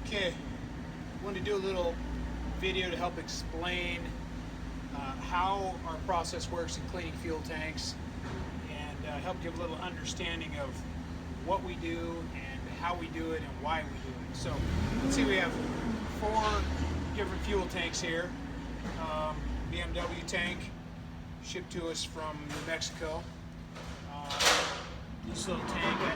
Okay, I wanted to do a little video to help explain how our process works in cleaning fuel tanks and help give a little understanding of what we do and how we do it and why we do it. So let's see, we have 4 different fuel tanks here. BMW tank shipped to us from New Mexico. This little tank that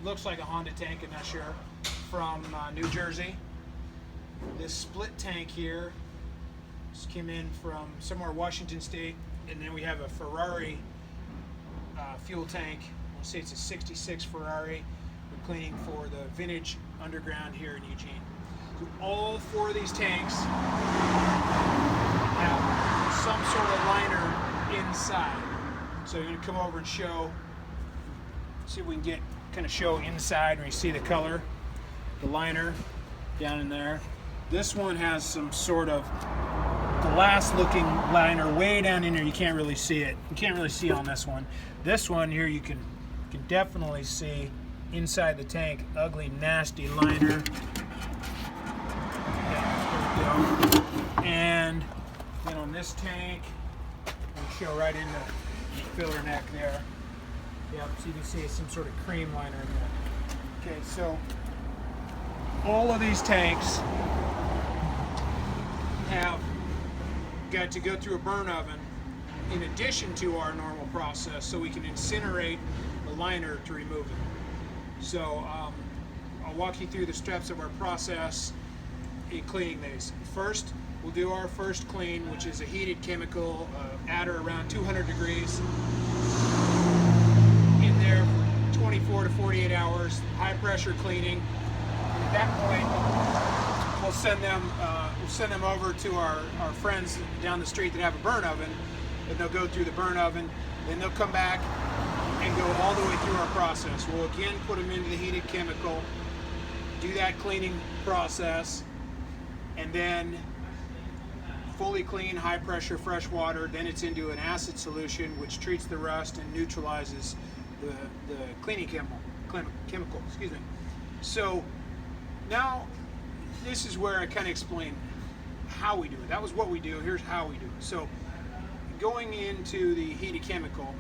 looks like a Honda tank, I'm not sure, from New Jersey. This split tank here just came in from somewhere Washington State, and then we have a Ferrari fuel tank. I'll say it's a '66 Ferrari. We're cleaning for the vintage underground here in Eugene. So all 4 of these tanks have some sort of liner inside. So I'm going to come over and show, see if we can get kind of show inside when you see the color, the liner down in there. This one has some sort of glass looking liner way down in there. You can't really see it. You can't really see on this one. This one here you can definitely see inside the tank. Ugly, nasty liner. And then on this tank, we show right in the filler neck there. Yep, so you can see some sort of cream liner in there. Okay, so all of these tanks have got to go through a burn oven in addition to our normal process, so we can incinerate the liner to remove it. So I'll walk you through the steps of our process in cleaning these. First, we'll do our first clean, which is a heated chemical at or around 200 degrees. In there for 24 to 48 hours, high pressure cleaning. At that point, we'll send them over to our friends down the street that have a burn oven, and they'll go through the burn oven. Then they'll come back and go all the way through our process. We'll again put them into the heated chemical, do that cleaning process, and then fully clean, high pressure, fresh water. Then it's into an acid solution which treats the rust and neutralizes the cleaning chemical. Excuse me. So now this is where I kind of explain how we do it. That was what we do. Here's how we do it. So going into the heated chemical,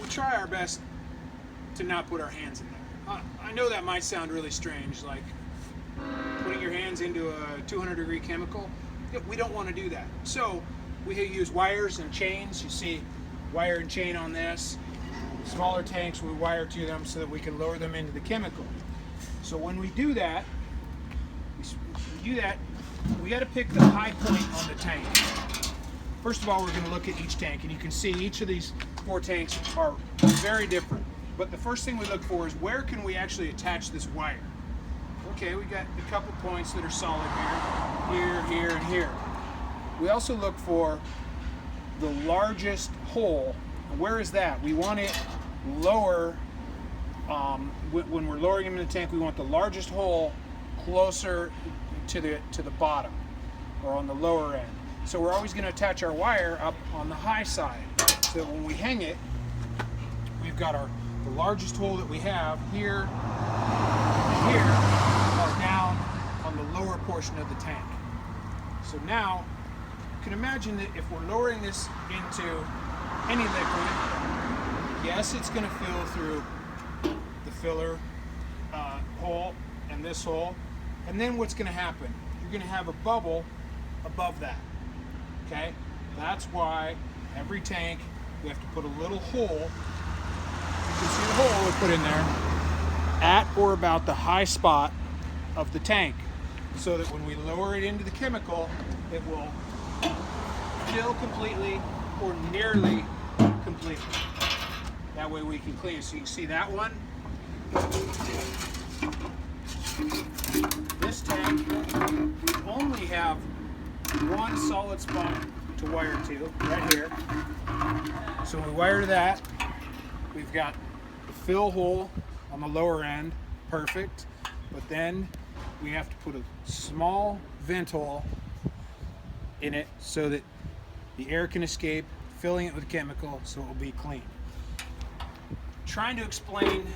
we try our best to not put our hands in there. I know that might sound really strange, like putting your hands into a 200-degree chemical. We don't want to do that. So we use wires and chains. You see wire and chain on this. Smaller tanks, we wire to them so that we can lower them into the chemical. So when we do that, we got to pick the high point on the tank. First of all, we're going to look at each tank, and you can see each of these 4 tanks are very different. But the first thing we look for is where can we actually attach this wire? Okay, we got a couple points that are solid here, here, and here. We also look for the largest hole. Where is that? We want it lower. When we're lowering them in the tank, we want the largest hole closer to the bottom, or on the lower end. So we're always going to attach our wire up on the high side, so that when we hang it, we've got the largest hole that we have here and here are down on the lower portion of the tank. So now you can imagine that if we're lowering this into any liquid, yes, it's going to fill through the filler hole and this hole, and then what's going to happen? You're going to have a bubble above that. Okay, that's why every tank we have to put a little hole. You can see the hole we put in there at or about the high spot of the tank, so that when we lower it into the chemical, it will fill completely or nearly completely. That way we can clean. So you can see that one. This tank, we only have one solid spot to wire to, right here. So when we wire to that, we've got the fill hole on the lower end, perfect. But then we have to put a small vent hole in it so that the air can escape, filling it with chemical so it will be clean. Trying to explain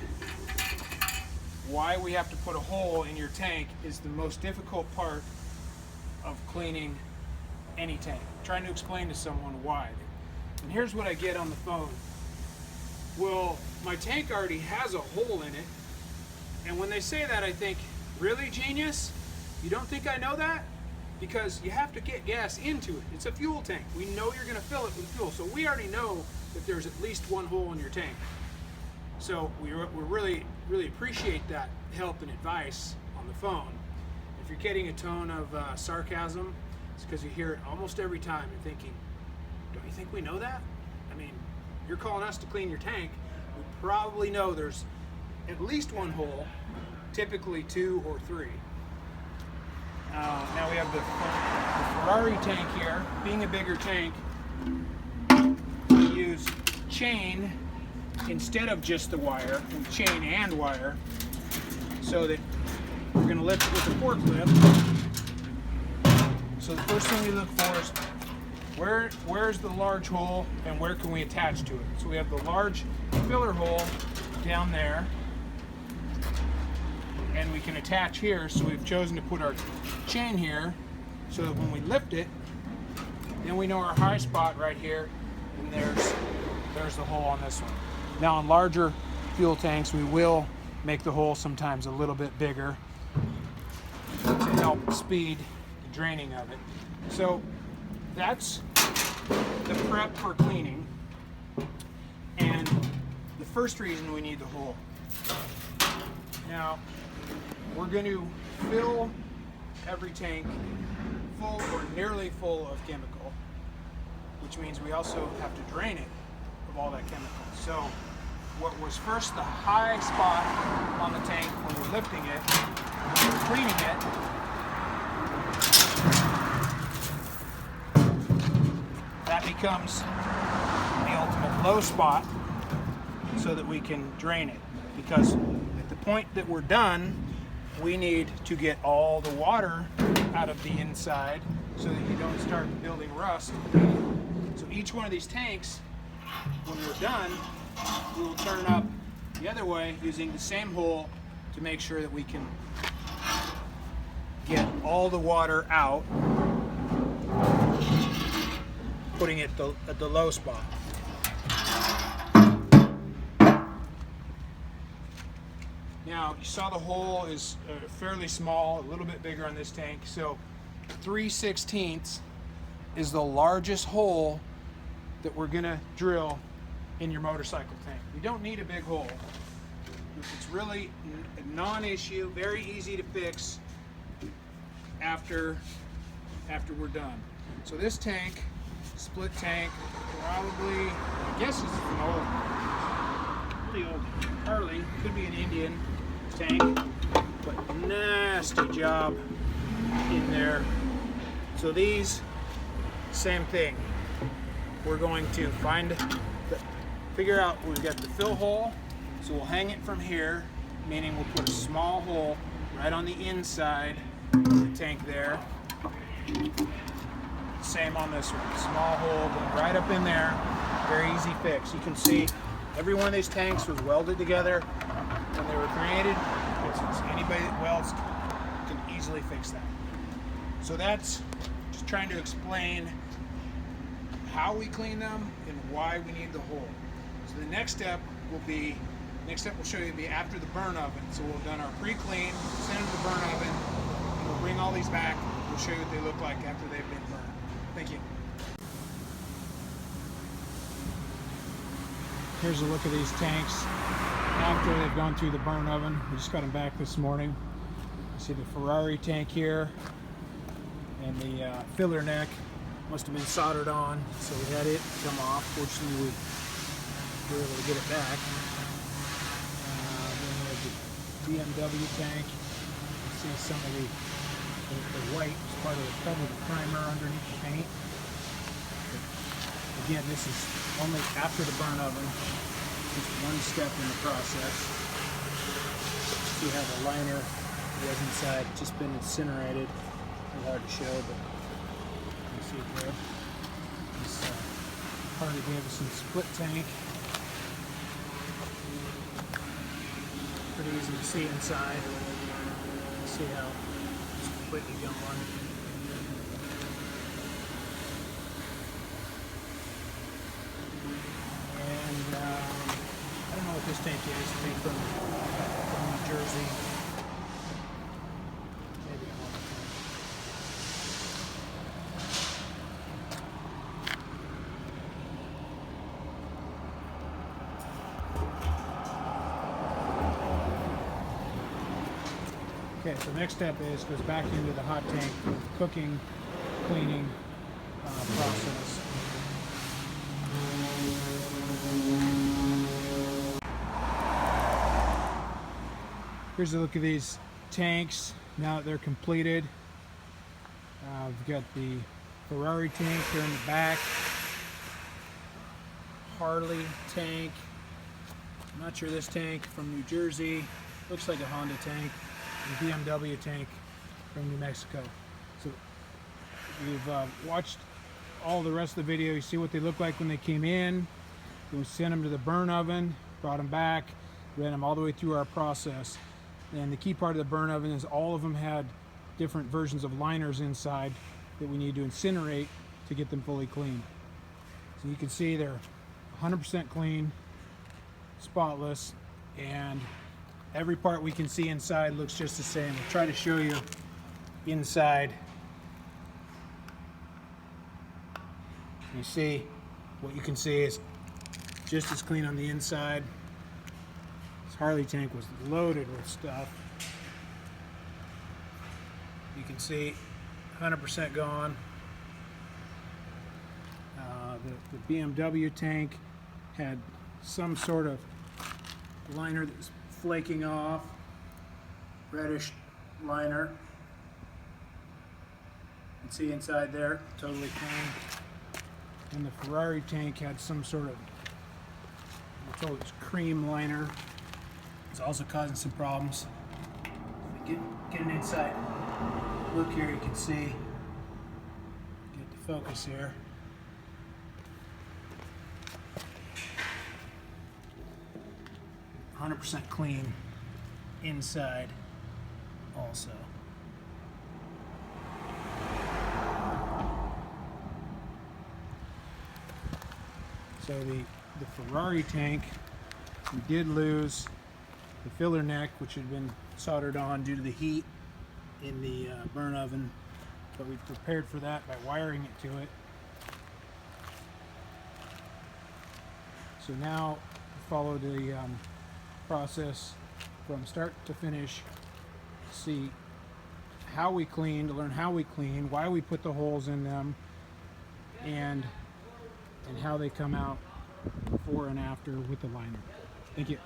why we have to put a hole in your tank is the most difficult part of cleaning any tank. I'm trying to explain to someone why. And here's what I get on the phone. Well, my tank already has a hole in it. And when they say that, I think, really, genius? You don't think I know that? Because you have to get gas into it. It's a fuel tank. We know you're going to fill it with fuel. So we already know that there's at least one hole in your tank. So we really appreciate that help and advice on the phone. If you're getting a tone of sarcasm, it's because you hear it almost every time. You're thinking, don't you think we know that? I mean, you're calling us to clean your tank. We probably know there's at least one hole, typically 2 or 3. Now we have the Ferrari tank here. Being a bigger tank, we use chain instead of just the wire. We chain and wire, so that we're going to lift it with a forklift. So the first thing we look for is where's the large hole and where can we attach to it. So we have the large filler hole down there, and we can attach here. So we've chosen to put our chain here so that when we lift it, then we know our high spot right here, and there's the hole on this one. Now on larger fuel tanks, we will make the hole sometimes a little bit bigger to help speed the draining of it. So that's the prep for cleaning, and the first reason we need the hole. Now we're going to fill every tank full or nearly full of chemical, which means we also have to drain it of all that chemical. So what was first the high spot on the tank when we're lifting it, when we're cleaning it, that becomes the ultimate low spot so that we can drain it. Because at the point that we're done, we need to get all the water out of the inside so that you don't start building rust. So each one of these tanks, when we're done, we will turn up the other way using the same hole to make sure that we can get all the water out, putting it at the low spot. Now, you saw the hole is fairly small, a little bit bigger on this tank. So 3/16 is the largest hole that we're gonna drill in your motorcycle tank. You don't need a big hole. It's really a non-issue, very easy to fix after we're done. So this tank, split tank, probably, I guess it's an really old Harley, could be an Indian tank, but nasty job in there. So these, same thing. We're going to figure out we've got the fill hole, so we'll hang it from here, meaning we'll put a small hole right on the inside of the tank there. Same on this one, small hole going right up in there, very easy fix. You can see every one of these tanks was welded together when they were created. Anybody that welds can easily fix that. So that's just trying to explain how we clean them and why we need the hole. So the next step we'll show you will be after the burn oven. So we'll have done our pre-clean, send them to the burn oven, and we'll bring all these back. We'll show you what they look like after they've been burned. Thank you. Here's a look at these tanks after they've gone through the burn oven. We just got them back this morning. You see the Ferrari tank here, and the filler neck must have been soldered on, so we had it come off. Fortunately, we were able to get it back. Then we have the BMW tank. You see some of the white is part of the cover of the primer underneath the paint. But again, this is only after the burn oven. Just one step in the process. See how the liner was inside, just been incinerated. It's hard to show, but you can see it there. This Harley Davidson split tank. Pretty easy to see inside. See how it's completely gone. And I don't know what this tank is. I think from New Jersey. Maybe a Honda tank. Okay, so the next step goes back into the hot tank cooking, cleaning process. Here's a look at these tanks now that they're completed. We've got the Ferrari tank here in the back, Harley tank. I'm not sure this tank from New Jersey. Looks like a Honda tank. And BMW tank from New Mexico. So you've watched all the rest of the video. You see what they look like when they came in. We sent them to the burn oven, brought them back, ran them all the way through our process. And the key part of the burn oven is all of them had different versions of liners inside that we need to incinerate to get them fully clean. So you can see they're 100% clean, spotless, and every part we can see inside looks just the same. I'll try to show you inside. You see, what you can see is just as clean on the inside. This Harley tank was loaded with stuff. You can see 100% gone. The BMW tank had some sort of liner that was flaking off, reddish liner. You can see inside there, totally clean. And the Ferrari tank had some sort of, I'm told it's cream liner. It's also causing some problems. If you get an inside look here, you can see, get the focus here. %, clean inside also. So the Ferrari tank, we did lose the filler neck, which had been soldered on due to the heat in the burn oven, but we prepared for that by wiring it to it. So now follow the process from start to finish, see how we clean, to learn how we clean, why we put the holes in them, and how they come out before and after with the liner. Thank you.